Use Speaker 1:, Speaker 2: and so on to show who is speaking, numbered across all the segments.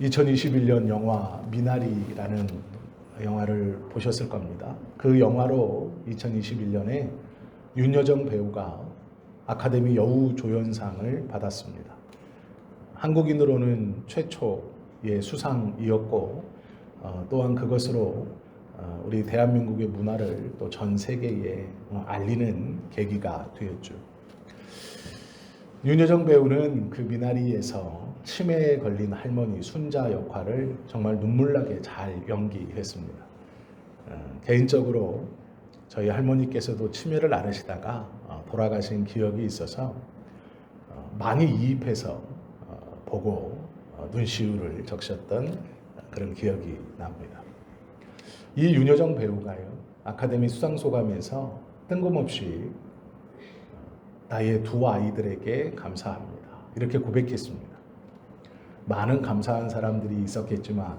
Speaker 1: 2021년 영화 미나리라는 영화를 보셨을 겁니다. 그 영화로 2021년에 윤여정 배우가 아카데미 여우조연상을 받았습니다. 한국인으로는 최초의 수상이었고 또한 그것으로 우리 대한민국의 문화를 또 전 세계에 알리는 계기가 되었죠. 윤여정 배우는 그 미나리에서 치매에 걸린 할머니 순자 역할을 정말 눈물나게 잘 연기했습니다. 개인적으로 저희 할머니께서도 치매를 앓으시다가 돌아가신 기억이 있어서 많이 이입해서 보고 눈시울을 적셨던 그런 기억이 납니다. 이 윤여정 배우가요, 아카데미 수상소감에서 뜬금없이 나의 두 아이들에게 감사합니다, 이렇게 고백했습니다. 많은 감사한 사람들이 있었겠지만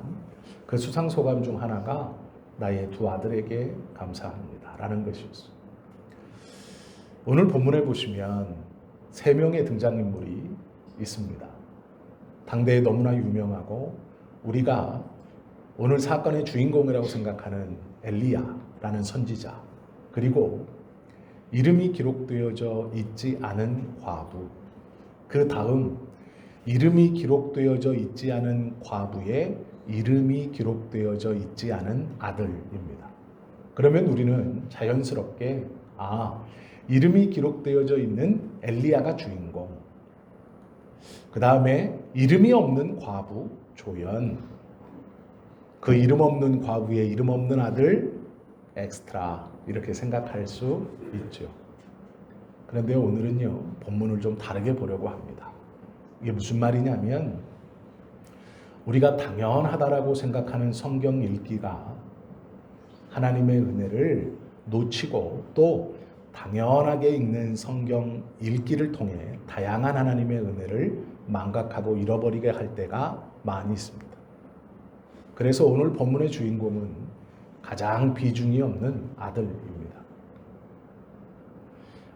Speaker 1: 그 수상소감 중 하나가 나의 두 아들에게 감사합니다 라는 것이었어요. 오늘 본문에 보시면 3명의 등장인물이 있습니다. 당대에 너무나 유명하고 우리가 오늘 사건의 주인공이라고 생각하는 엘리야라는 선지자, 그리고 이름이 기록되어져 있지 않은 과부, 그 다음 이름이 기록되어져 있지 않은 과부의 이름이 기록되어져 있지 않은 아들입니다. 그러면 우리는 자연스럽게 이름이 기록되어져 있는 엘리야가 주인공, 그 다음에 이름이 없는 과부 조연, 그 이름 없는 과부의 이름 없는 아들 엑스트라, 이렇게 생각할 수 있죠. 그런데 오늘은요, 본문을 좀 다르게 보려고 합니다. 이게 무슨 말이냐면, 우리가 당연하다라고 생각하는 성경 읽기가 하나님의 은혜를 놓치고 또 당연하게 읽는 성경 읽기를 통해 다양한 하나님의 은혜를 망각하고 잃어버리게 할 때가 많이 있습니다. 그래서 오늘 본문의 주인공은 가장 비중이 없는 아들입니다.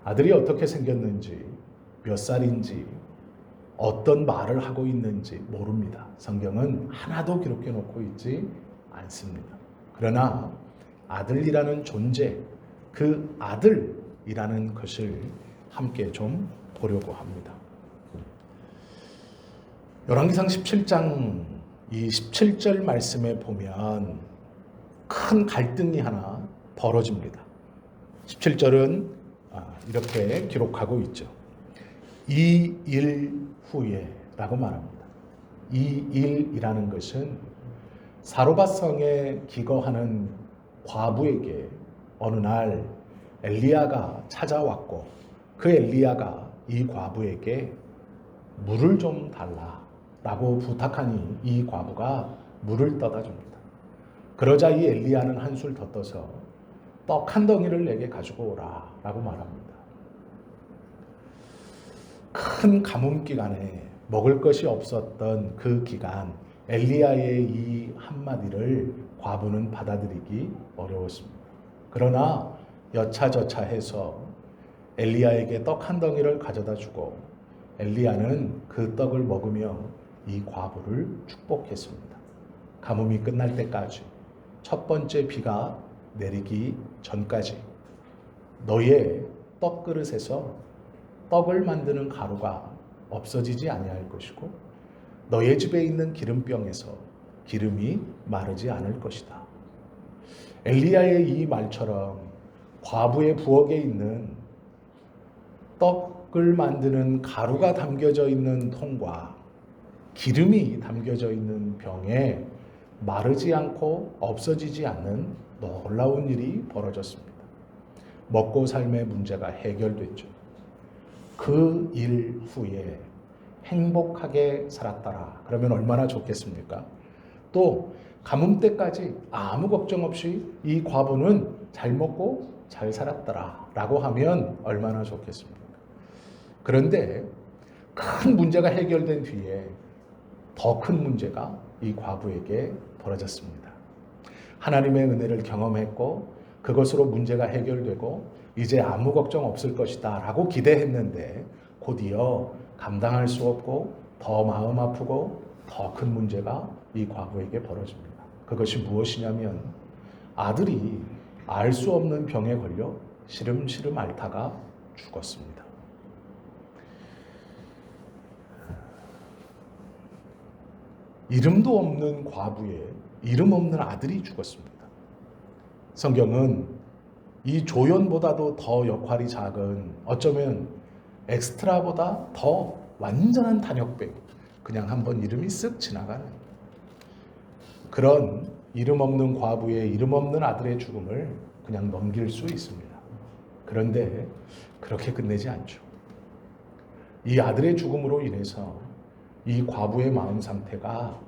Speaker 1: 아들이 어떻게 생겼는지, 몇 살인지, 어떤 말을 하고 있는지 모릅니다. 성경은 하나도 기록해 놓고 있지 않습니다. 그러나 아들이라는 존재, 그 아들이라는 것을 함께 좀 보려고 합니다. 열왕기상 17장 이 17절 말씀에 보면 큰 갈등이 하나 벌어집니다. 17절은 이렇게 기록하고 있죠. 이 일 후에 라고 말합니다. 이 일이라는 것은 사로밧성에 기거하는 과부에게 어느 날 엘리야가 찾아왔고, 그 엘리야가 이 과부에게 물을 좀 달라라고 부탁하니 이 과부가 물을 떠다 줍니다. 그러자 이 엘리야는 한술 더 떠서 떡 한 덩이를 내게 가지고 오라 라고 말합니다. 큰 가뭄 기간에 먹을 것이 없었던 그 기간, 엘리야의 이 한마디를 과부는 받아들이기 어려웠습니다. 그러나 여차저차해서 엘리야에게 떡 한 덩이를 가져다 주고 엘리야는 그 떡을 먹으며 이 과부를 축복했습니다. 가뭄이 끝날 때까지, 첫 번째 비가 내리기 전까지 너의 떡그릇에서 떡을 만드는 가루가 없어지지 아니할 것이고 너의 집에 있는 기름병에서 기름이 마르지 않을 것이다. 엘리야의 이 말처럼 과부의 부엌에 있는 떡을 만드는 가루가 담겨져 있는 통과 기름이 담겨져 있는 병에 마르지 않고 없어지지 않는 놀라운 일이 벌어졌습니다. 먹고 삶의 문제가 해결됐죠. 그 일 후에 행복하게 살았더라. 그러면 얼마나 좋겠습니까? 또 가뭄 때까지 아무 걱정 없이 이 과부는 잘 먹고 잘 살았더라 라고 하면 얼마나 좋겠습니까? 그런데 큰 문제가 해결된 뒤에 더 큰 문제가 이 과부에게 벌어졌습니다. 하나님의 은혜를 경험했고 그것으로 문제가 해결되고 이제 아무 걱정 없을 것이다 라고 기대했는데 곧이어 감당할 수 없고 더 마음 아프고 더 큰 문제가 이 과부에게 벌어집니다. 그것이 무엇이냐면 아들이 알 수 없는 병에 걸려 시름시름 앓다가 죽었습니다. 이름도 없는 과부의 이름 없는 아들이 죽었습니다. 성경은 이 조연보다도 더 역할이 작은, 어쩌면 엑스트라보다 더 완전한 단역배우, 그냥 한번 이름이 쓱 지나가는 그런 이름 없는 과부의 이름 없는 아들의 죽음을 그냥 넘길 수 있습니다. 그런데 그렇게 끝내지 않죠. 이 아들의 죽음으로 인해서 이 과부의 마음 상태가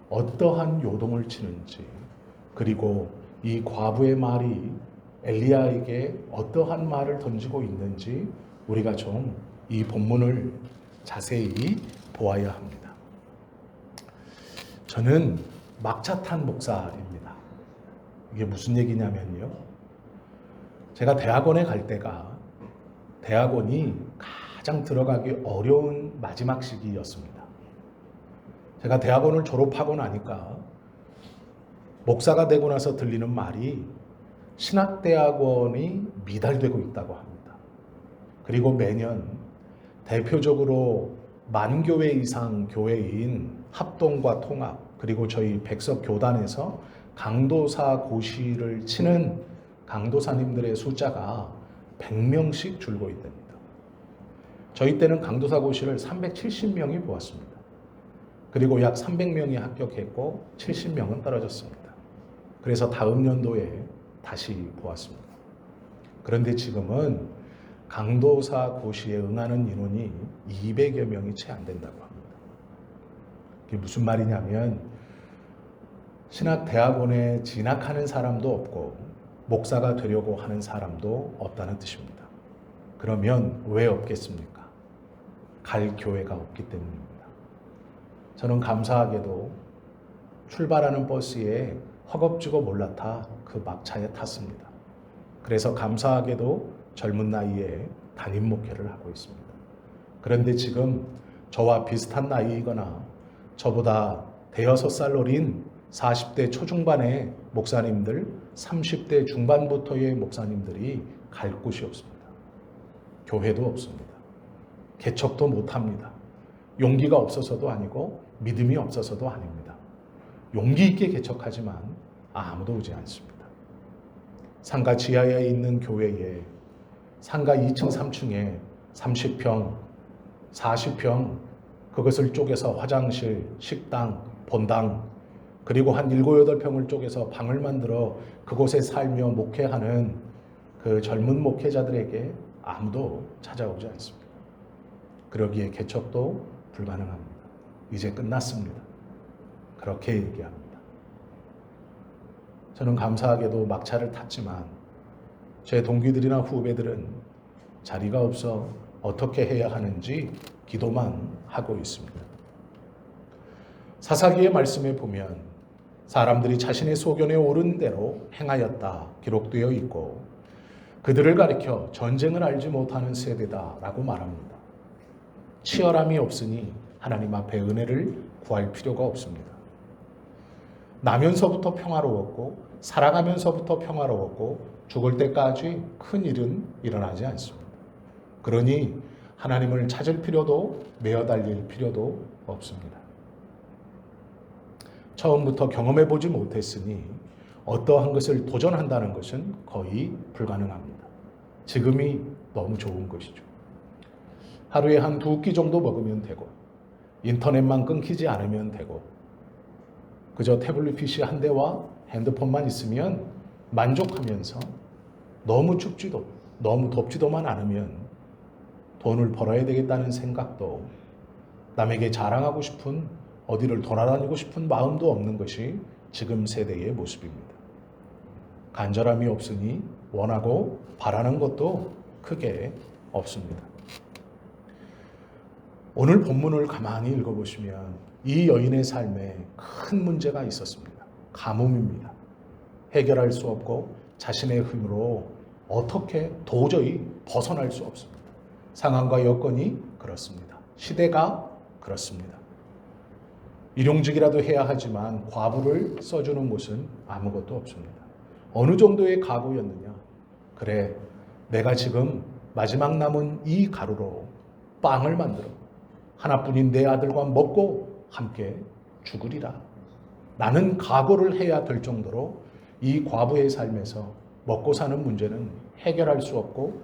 Speaker 1: 어떠한 요동을 치는지, 그리고 이 과부의 말이 엘리야에게 어떠한 말을 던지고 있는지 우리가 좀 이 본문을 자세히 보아야 합니다. 저는 막차 탄 목사입니다. 이게 무슨 얘기냐면요, 제가 대학원에 갈 때가 대학원이 가장 들어가기 어려운 마지막 시기였습니다. 제가 대학원을 졸업하고 나니까 목사가 되고 나서 들리는 말이 신학대학원이 미달되고 있다고 합니다. 그리고 매년 대표적으로 10,000교회 이상 교회인 합동과 통합, 그리고 저희 백석교단에서 강도사 고시를 치는 강도사님들의 숫자가 100명씩 줄고 있답니다. 저희 때는 강도사 고시를 370명이 보았습니다. 그리고 약 300명이 합격했고 70명은 떨어졌습니다. 그래서 다음 연도에 다시 보았습니다. 그런데 지금은 강도사 고시에 응하는 인원이 200여 명이 채 안 된다고 합니다. 그게 무슨 말이냐면 신학대학원에 진학하는 사람도 없고 목사가 되려고 하는 사람도 없다는 뜻입니다. 그러면 왜 없겠습니까? 갈 교회가 없기 때문입니다. 저는 감사하게도 출발하는 버스에 허겁지겁 올라타 그 막차에 탔습니다. 그래서 감사하게도 젊은 나이에 담임 목회를 하고 있습니다. 그런데 지금 저와 비슷한 나이이거나 저보다 대여섯 살 어린 40대 초중반의 목사님들, 30대 중반부터의 목사님들이 갈 곳이 없습니다. 교회도 없습니다. 개척도 못합니다. 용기가 없어서도 아니고 믿음이 없어서도 아닙니다. 용기 있게 개척하지만 아무도 오지 않습니다. 상가 지하에 있는 교회에 상가 2층, 3층에 30평, 40평, 그것을 쪼개서 화장실, 식당, 본당, 그리고 한 7, 8평을 쪼개서 방을 만들어 그곳에 살며 목회하는 그 젊은 목회자들에게 아무도 찾아오지 않습니다. 그러기에 개척도 불가능합니다. 이제 끝났습니다. 그렇게 얘기합니다. 저는 감사하게도 막차를 탔지만 제 동기들이나 후배들은 자리가 없어 어떻게 해야 하는지 기도만 하고 있습니다. 사사기의 말씀에 보면 사람들이 자신의 소견에 오른 대로 행하였다 기록되어 있고 그들을 가리켜 전쟁을 알지 못하는 세대다라고 말합니다. 치열함이 없으니 하나님 앞에 은혜를 구할 필요가 없습니다. 나면서부터 평화로웠고 살아가면서부터 평화로웠고 죽을 때까지 큰 일은 일어나지 않습니다. 그러니 하나님을 찾을 필요도 매어 달릴 필요도 없습니다. 처음부터 경험해 보지 못했으니 어떠한 것을 도전한다는 것은 거의 불가능합니다. 지금이 너무 좋은 것이죠. 하루에 한 2끼 정도 먹으면 되고 인터넷만 끊기지 않으면 되고 그저 태블릿 PC 한 대와 핸드폰만 있으면 만족하면서 너무 춥지도 너무 덥지도만 않으면 돈을 벌어야 되겠다는 생각도 남에게 자랑하고 싶은 어디를 돌아다니고 싶은 마음도 없는 것이 지금 세대의 모습입니다. 간절함이 없으니 원하고 바라는 것도 크게 없습니다. 오늘 본문을 가만히 읽어보시면 이 여인의 삶에 큰 문제가 있었습니다. 가뭄입니다. 해결할 수 없고 자신의 힘으로 어떻게 도저히 벗어날 수 없습니다. 상황과 여건이 그렇습니다. 시대가 그렇습니다. 일용직이라도 해야 하지만 과부를 써주는 곳은 아무것도 없습니다. 어느 정도의 각오였느냐? 그래, 내가 지금 마지막 남은 이 가루로 빵을 만들어 하나뿐인 내 아들과 먹고 함께 죽으리라. 나는 각오를 해야 될 정도로 이 과부의 삶에서 먹고 사는 문제는 해결할 수 없고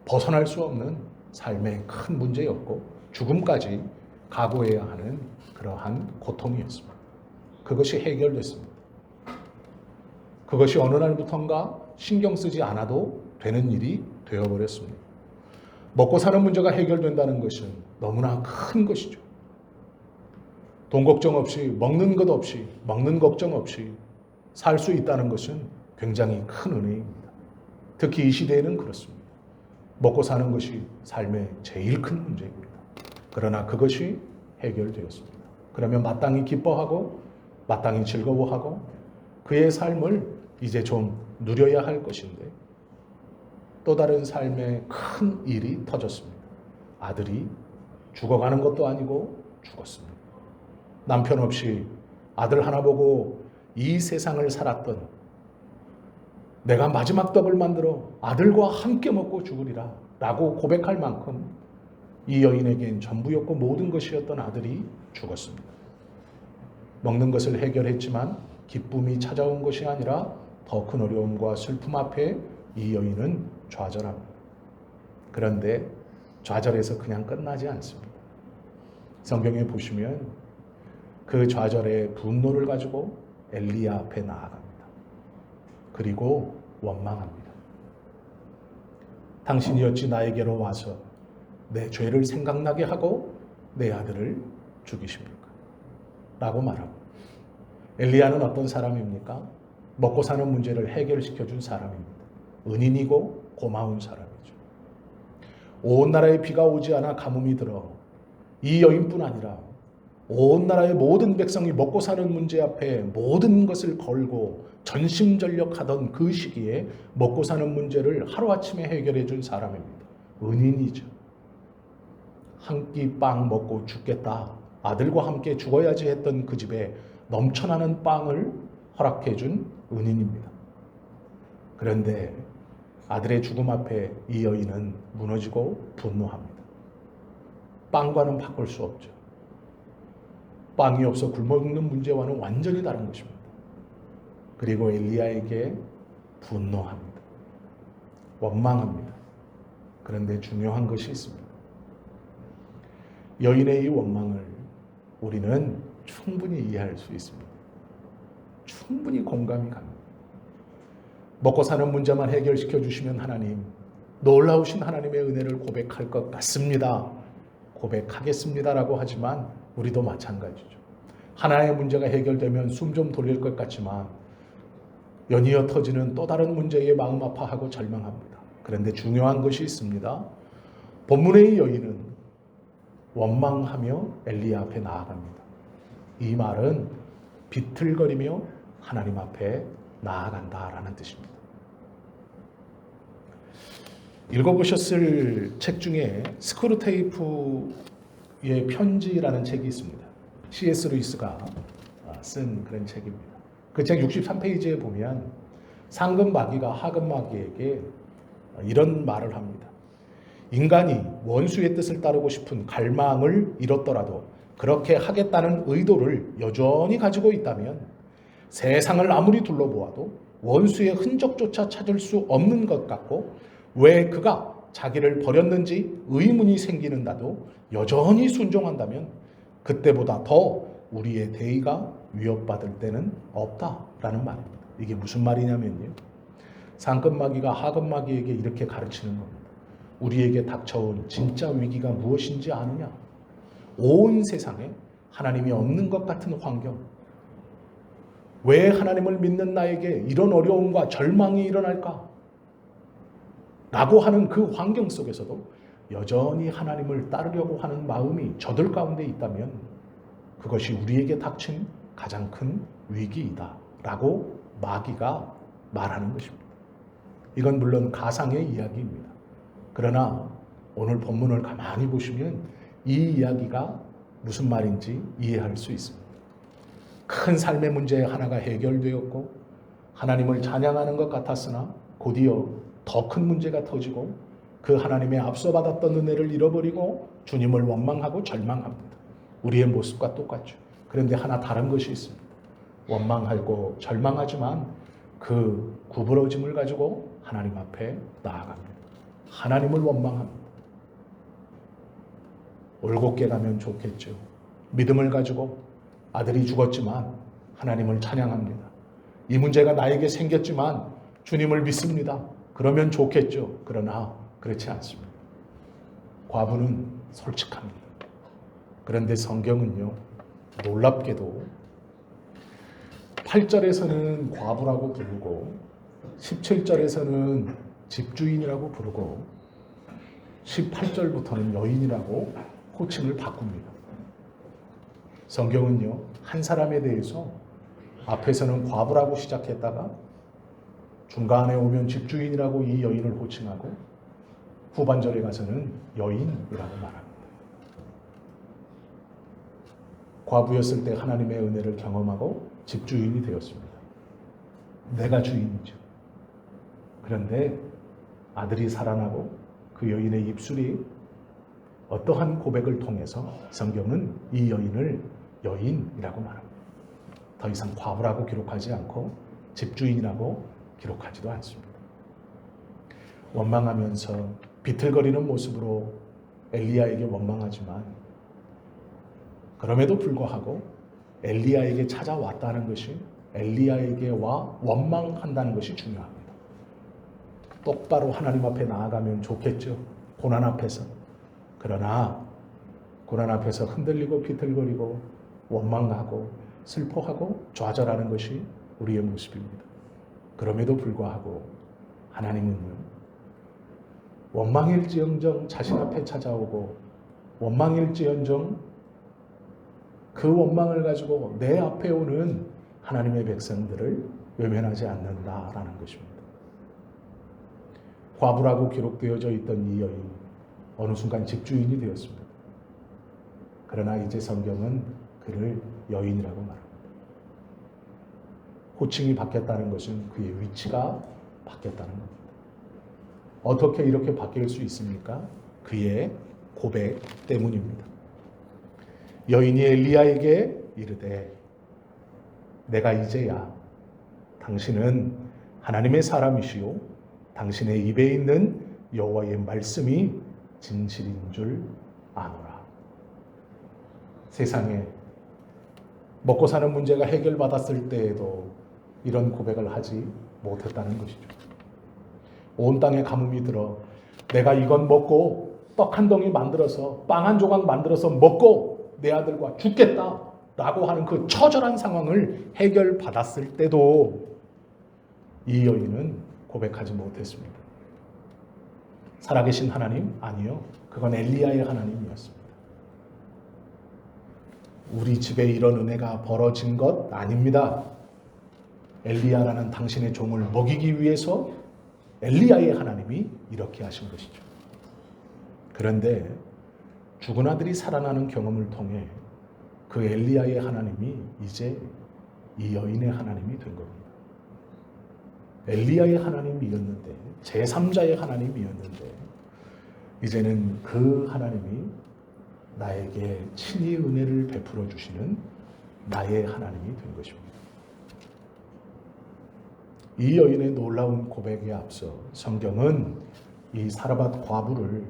Speaker 1: 벗어날 수 없는 삶의 큰 문제였고 죽음까지 각오해야 하는 그러한 고통이었습니다. 그것이 해결됐습니다. 그것이 어느 날부턴가 신경 쓰지 않아도 되는 일이 되어버렸습니다. 먹고 사는 문제가 해결된다는 것은 너무나 큰 것이죠. 돈 걱정 없이, 먹는 것 없이, 먹는 걱정 없이 살 수 있다는 것은 굉장히 큰 은혜입니다. 특히 이 시대에는 그렇습니다. 먹고 사는 것이 삶의 제일 큰 문제입니다. 그러나 그것이 해결되었습니다. 그러면 마땅히 기뻐하고 마땅히 즐거워하고 그의 삶을 이제 좀 누려야 할 것인데 또 다른 삶의 큰 일이 터졌습니다. 아들이 죽어가는 것도 아니고 죽었습니다. 남편 없이 아들 하나 보고 이 세상을 살았던 내가 마지막 떡을 만들어 아들과 함께 먹고 죽으리라 라고 고백할 만큼 이 여인에겐 전부였고 모든 것이었던 아들이 죽었습니다. 먹는 것을 해결했지만 기쁨이 찾아온 것이 아니라 더 큰 어려움과 슬픔 앞에 이 여인은 좌절합니다. 그런데 좌절에서 그냥 끝나지 않습니다. 성경에 보시면 그 좌절의 분노를 가지고 엘리야 앞에 나아갑니다. 그리고 원망합니다. 당신이 어찌 나에게로 와서 내 죄를 생각나게 하고 내 아들을 죽이십니까? 라고 말합니다. 엘리야는 어떤 사람입니까? 먹고 사는 문제를 해결시켜 준 사람입니다. 은인이고 고마운 사람이죠. 온 나라에 비가 오지 않아 가뭄이 들어 이 여인뿐 아니라 온 나라의 모든 백성이 먹고 사는 문제 앞에 모든 것을 걸고 전심전력하던 그 시기에 먹고 사는 문제를 하루아침에 해결해 준 사람입니다. 은인이죠. 한 끼 빵 먹고 죽겠다. 아들과 함께 죽어야지 했던 그 집에 넘쳐나는 빵을 허락해 준 은인입니다. 그런데 아들의 죽음 앞에 이 여인은 무너지고 분노합니다. 빵과는 바꿀 수 없죠. 빵이 없어 굶어죽는 문제와는 완전히 다른 것입니다. 그리고 엘리야에게 분노합니다. 원망합니다. 그런데 중요한 것이 있습니다. 여인의 이 원망을 우리는 충분히 이해할 수 있습니다. 충분히 공감이 갑니다. 먹고 사는 문제만 해결시켜 주시면 하나님, 놀라우신 하나님의 은혜를 고백할 것 같습니다. 고백하겠습니다라고 하지만 우리도 마찬가지죠. 하나의 문제가 해결되면 숨 좀 돌릴 것 같지만 연이어 터지는 또 다른 문제에 마음 아파하고 절망합니다. 그런데 중요한 것이 있습니다. 본문의 여인은 원망하며 엘리야 앞에 나아갑니다. 이 말은 비틀거리며 하나님 앞에 나아간다라는 뜻입니다. 읽어보셨을 책 중에 스크루테이프의 편지라는 책이 있습니다. C.S. 루이스가 쓴 그런 책입니다. 그 책 63페이지에 보면 상급 마귀가 하급 마귀에게 이런 말을 합니다. 인간이 원수의 뜻을 따르고 싶은 갈망을 잃었더라도 그렇게 하겠다는 의도를 여전히 가지고 있다면 세상을 아무리 둘러보아도 원수의 흔적조차 찾을 수 없는 것 같고 왜 그가 자기를 버렸는지 의문이 생기는데도 여전히 순종한다면 그때보다 더 우리의 대의가 위협받을 때는 없다라는 말입니다. 이게 무슨 말이냐면요. 상급 마귀가 하급 마귀에게 이렇게 가르치는 겁니다. 우리에게 닥쳐온 진짜 위기가 무엇인지 아느냐? 온 세상에 하나님이 없는 것 같은 환경, 왜 하나님을 믿는 나에게 이런 어려움과 절망이 일어날까? 라고 하는 그 환경 속에서도 여전히 하나님을 따르려고 하는 마음이 저들 가운데 있다면 그것이 우리에게 닥친 가장 큰 위기이다 라고 마귀가 말하는 것입니다. 이건 물론 가상의 이야기입니다. 그러나 오늘 본문을 가만히 보시면 이 이야기가 무슨 말인지 이해할 수 있습니다. 큰 삶의 문제 하나가 해결되었고 하나님을 찬양하는 것 같았으나 곧이어 더 큰 문제가 터지고 그 하나님의 앞서 받았던 은혜를 잃어버리고 주님을 원망하고 절망합니다. 우리의 모습과 똑같죠. 그런데 하나 다른 것이 있습니다. 원망하고 절망하지만 그 구부러짐을 가지고 하나님 앞에 나아갑니다. 하나님을 원망합니다. 올곧게 가면 좋겠죠. 믿음을 가지고 아들이 죽었지만 하나님을 찬양합니다. 이 문제가 나에게 생겼지만 주님을 믿습니다. 그러면 좋겠죠. 그러나 그렇지 않습니다. 과부는 솔직합니다. 그런데 성경은요, 놀랍게도 8절에서는 과부라고 부르고 17절에서는 집주인이라고 부르고 18절부터는 여인이라고 호칭을 바꿉니다. 성경은요, 한 사람에 대해서 앞에서는 과부라고 시작했다가 중간에 오면 집주인이라고 이 여인을 호칭하고 후반절에 가서는 여인이라고 말합니다. 과부였을 때 하나님의 은혜를 경험하고 집주인이 되었습니다. 내가 주인이죠. 그런데 아들이 살아나고 그 여인의 입술이 어떠한 고백을 통해서 성경은 이 여인을 여인이라고 말합니다. 더 이상 과부라고 기록하지 않고 집주인이라고 기록하지도 않습니다. 원망하면서 비틀거리는 모습으로 엘리야에게 원망하지만 그럼에도 불구하고 엘리야에게 찾아왔다는 것이 엘리야에게 와 원망한다는 것이 중요합니다. 똑바로 하나님 앞에 나아가면 좋겠죠. 고난 앞에서. 그러나 고난 앞에서 흔들리고 비틀거리고 원망하고 슬퍼하고 좌절하는 것이 우리의 모습입니다. 그럼에도 불구하고 하나님은요, 원망일지언정 자신 앞에 찾아오고 원망일지언정 그 원망을 가지고 내 앞에 오는 하나님의 백성들을 외면하지 않는다라는 것입니다. 과부라고 기록되어져 있던 이 여인이 어느 순간 집주인이 되었습니다. 그러나 이제 성경은 그를 여인이라고 말합니다. 호칭이 바뀌었다는 것은 그의 위치가 바뀌었다는 겁니다. 어떻게 이렇게 바뀔 수 있습니까? 그의 고백 때문입니다. 여인이 엘리야에게 이르되 내가 이제야 당신은 하나님의 사람이시요 당신의 입에 있는 여호와의 말씀이 진실인 줄 아노라. 세상에 먹고 사는 문제가 해결받았을 때에도 이런 고백을 하지 못했다는 것이죠. 온 땅에 가뭄이 들어 내가 이건 먹고 떡 한 덩이 만들어서 빵 한 조각 만들어서 먹고 내 아들과 죽겠다 라고 하는 그 처절한 상황을 해결받았을 때도 이 여인은 고백하지 못했습니다. 살아계신 하나님? 아니요. 그건 엘리야의 하나님이었습니다. 우리 집에 이런 은혜가 벌어진 것 아닙니다. 엘리야라는 당신의 종을 먹이기 위해서 엘리야의 하나님이 이렇게 하신 것이죠. 그런데 죽은 아들이 살아나는 경험을 통해 그 엘리야의 하나님이 이제 이 여인의 하나님이 된 겁니다. 엘리야의 하나님이었는데 제3자의 하나님이었는데 이제는 그 하나님이 나에게 친히 은혜를 베풀어 주시는 나의 하나님이 된 것입니다. 이 여인의 놀라운 고백에 앞서 성경은 이 사르밧 과부를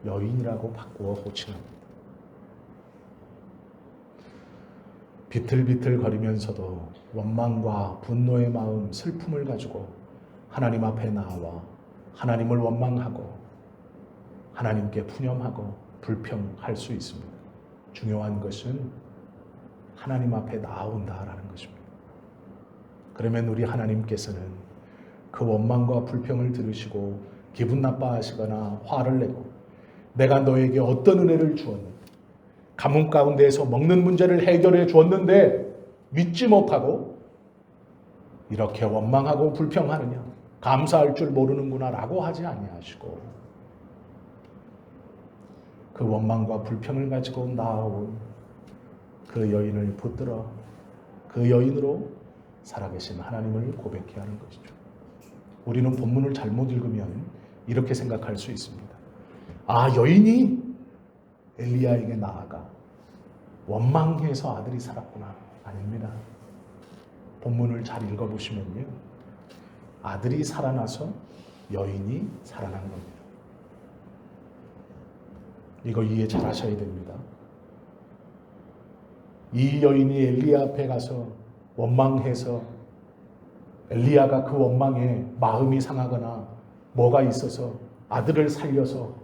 Speaker 1: 여인이라고 바꾸어 호칭합니다. 비틀비틀 거리면서도 원망과 분노의 마음, 슬픔을 가지고 하나님 앞에 나와 하나님을 원망하고 하나님께 푸념하고 불평할 수 있습니다. 중요한 것은 하나님 앞에 나온다라는 것입니다. 그러면 우리 하나님께서는 그 원망과 불평을 들으시고 기분 나빠하시거나 화를 내고 내가 너에게 어떤 은혜를 주었는데 가뭄 가운데에서 먹는 문제를 해결해 주었는데 믿지 못하고 이렇게 원망하고 불평하느냐 감사할 줄 모르는구나 라고 하지 아니하시고 그 원망과 불평을 가지고 나온 그 여인을 붙들어 그 여인으로 살아계신 하나님을 고백해야 하는 것이죠. 우리는 본문을 잘못 읽으면 이렇게 생각할 수 있습니다. 아, 여인이 엘리야에게 나아가 원망해서 아들이 살았구나. 아닙니다. 본문을 잘 읽어보시면요, 아들이 살아나서 여인이 살아난 겁니다. 이거 이해 잘 하셔야 됩니다. 이 여인이 엘리야 앞에 가서 원망해서 엘리야가 그 원망에 마음이 상하거나 뭐가 있어서 아들을 살려서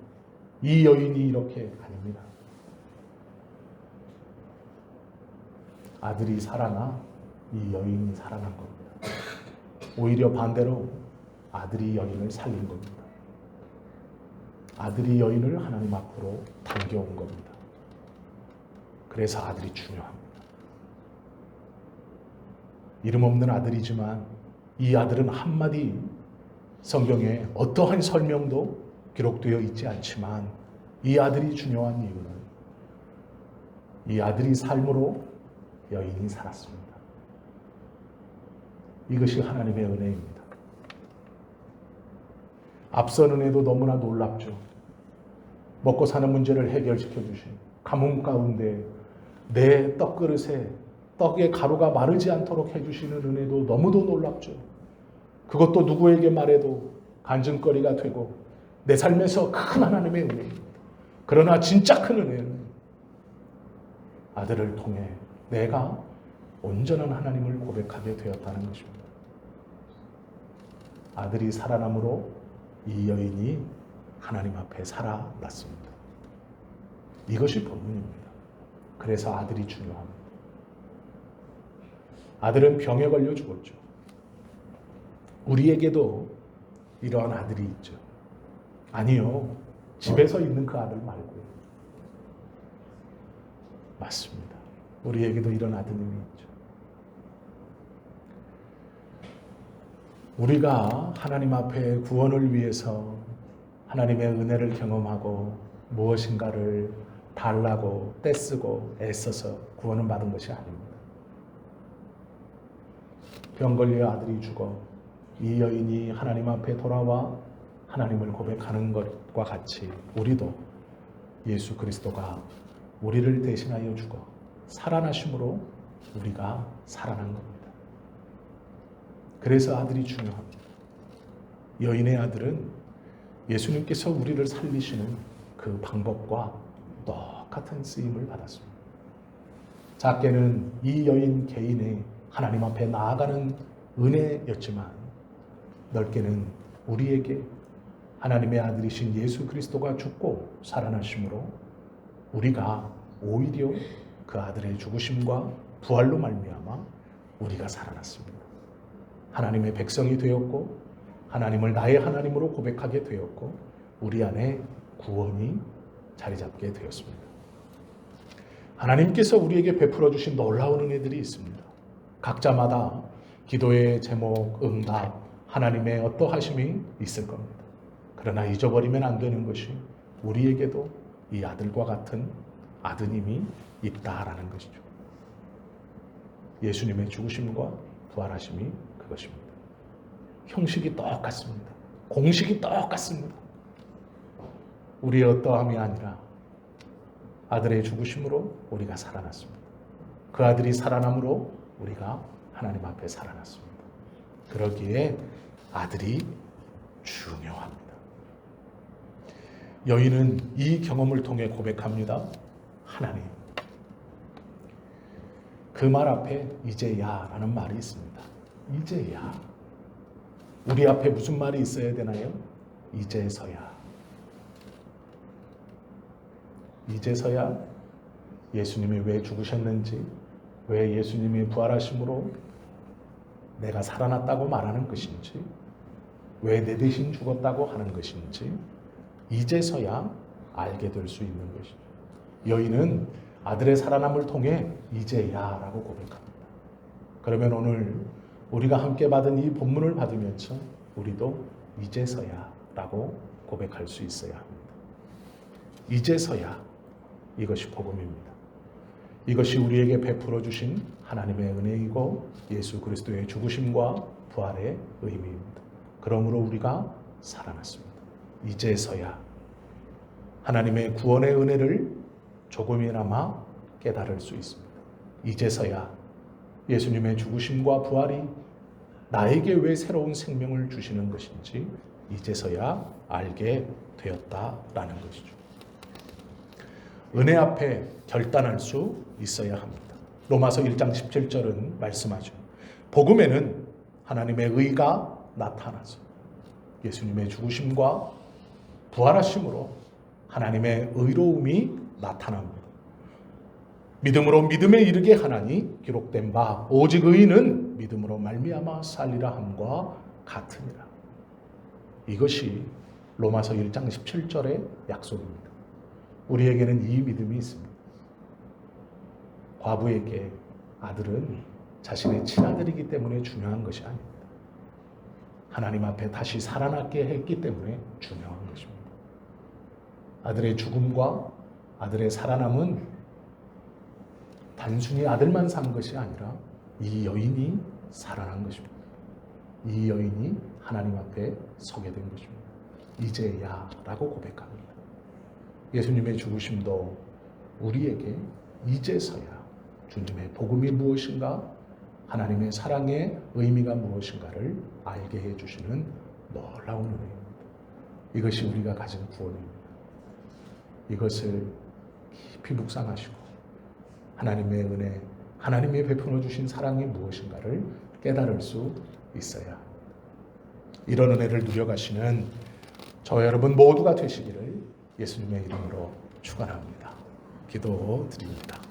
Speaker 1: 이 여인이 이렇게 아닙니다. 아들이 살아나 이 여인이 살아난 겁니다. 오히려 반대로 아들이 여인을 살린 겁니다. 아들이 여인을 하나님 앞으로 당겨온 겁니다. 그래서 아들이 중요합니다. 이름 없는 아들이지만 이 아들은 한마디 성경에 어떠한 설명도 기록되어 있지 않지만 이 아들이 중요한 이유는 이 아들이 삶으로 여인이 살았습니다. 이것이 하나님의 은혜입니다. 앞선 은혜도 너무나 놀랍죠. 먹고 사는 문제를 해결시켜 주신, 가뭄 가운데 내 떡그릇에 떡의 가루가 마르지 않도록 해주시는 은혜도 너무도 놀랍죠. 그것도 누구에게 말해도 간증거리가 되고 내 삶에서 큰 하나님의 은혜입니다. 그러나 진짜 큰 은혜는 아들을 통해 내가 온전한 하나님을 고백하게 되었다는 것입니다. 아들이 살아남으로 이 여인이 하나님 앞에 살아났습니다. 이것이 본문입니다. 그래서 아들이 중요합니다. 아들은 병에 걸려 죽었죠. 우리에게도 이러한 아들이 있죠. 아니요, 집에서 있는 그 아들 말고요. 맞습니다. 우리에게도 이런 아드님이 있죠. 우리가 하나님 앞에 구원을 위해서 하나님의 은혜를 경험하고 무엇인가를 달라고 떼쓰고 애써서 구원을 받은 것이 아닙니다. 병 걸려 아들이 죽어 이 여인이 하나님 앞에 돌아와 하나님을 고백하는 것과 같이 우리도 예수 그리스도가 우리를 대신하여 죽어 살아나심으로 우리가 살아난 겁니다. 그래서 아들이 중요합니다. 여인의 아들은 예수님께서 우리를 살리시는 그 방법과 똑같은 쓰임을 받았습니다. 작게는 이 여인 개인의 하나님 앞에 나아가는 은혜였지만 넓게는 우리에게 하나님의 아들이신 예수 그리스도가 죽고 살아나심으로 우리가 오히려 그 아들의 죽으심과 부활로 말미암아 우리가 살아났습니다. 하나님의 백성이 되었고 하나님을 나의 하나님으로 고백하게 되었고 우리 안에 구원이 자리 잡게 되었습니다. 하나님께서 우리에게 베풀어 주신 놀라운 은혜들이 있습니다. 각자마다 기도의 제목, 응답, 하나님의 어떠하심이 있을 겁니다. 그러나 잊어버리면 안 되는 것이 우리에게도 이 아들과 같은 아드님이 있다라는 것이죠. 예수님의 죽으심과 부활하심이 그것입니다. 형식이 똑같습니다. 공식이 똑같습니다. 우리의 어떠함이 아니라 아들의 죽으심으로 우리가 살아났습니다. 그 아들이 살아남으로 우리가 하나님 앞에 살아났습니다. 그러기에 아들이 중요합니다. 여인은 이 경험을 통해 고백합니다. 하나님. 그 말 앞에 이제야 라는 말이 있습니다. 이제야. 우리 앞에 무슨 말이 있어야 되나요? 이제서야. 이제서야 예수님이 왜 죽으셨는지, 왜 예수님이 부활하심으로 내가 살아났다고 말하는 것인지, 왜 내 대신 죽었다고 하는 것인지 이제서야 알게 될 수 있는 것이죠. 여인은 아들의 살아남을 통해 이제야라고 고백합니다. 그러면 오늘 우리가 함께 받은 이 본문을 받으면서 우리도 이제서야라고 고백할 수 있어야 합니다. 이제서야 이것이 복음입니다. 이것이 우리에게 베풀어 주신 하나님의 은혜이고 예수 그리스도의 죽으심과 부활의 의미입니다. 그러므로 우리가 살아났습니다. 이제서야 하나님의 구원의 은혜를 조금이나마 깨달을 수 있습니다. 이제서야 예수님의 죽으심과 부활이 나에게 왜 새로운 생명을 주시는 것인지 이제서야 알게 되었다라는 것이죠. 은혜 앞에 결단할 수 있어야 합니다. 로마서 1장 17절은 말씀하죠. 복음에는 하나님의 의가 나타나서 예수님의 죽으심과 부활하심으로 하나님의 의로움이 나타납니다. 믿음으로 믿음에 이르게 하나니 기록된 바 오직 의인은 믿음으로 말미암아 살리라 함과 같으니라. 이것이 로마서 1장 17절의 약속입니다. 우리에게는 이 믿음이 있습니다. 과부에게 아들은 자신의 친아들이기 때문에 중요한 것이 아닙니다. 하나님 앞에 다시 살아나게 했기 때문에 중요한 것입니다. 아들의 죽음과 아들의 살아남은 단순히 아들만 산 것이 아니라 이 여인이 살아난 것입니다. 이 여인이 하나님 앞에 서게 된 것입니다. 이제야 라고 고백합니다. 예수님의 죽으심도 우리에게 이제서야 주님의 복음이 무엇인가, 하나님의 사랑의 의미가 무엇인가를 알게 해주시는 놀라운 은혜입니다. 이것이 우리가 가진 구원입니다. 이것을 깊이 묵상하시고 하나님의 은혜, 하나님이 베풀어 주신 사랑이 무엇인가를 깨달을 수 있어야 합니다. 이런 은혜를 누려가시는 저와 여러분 모두가 되시기를 예수님의 이름으로 축원합니다. 기도드립니다.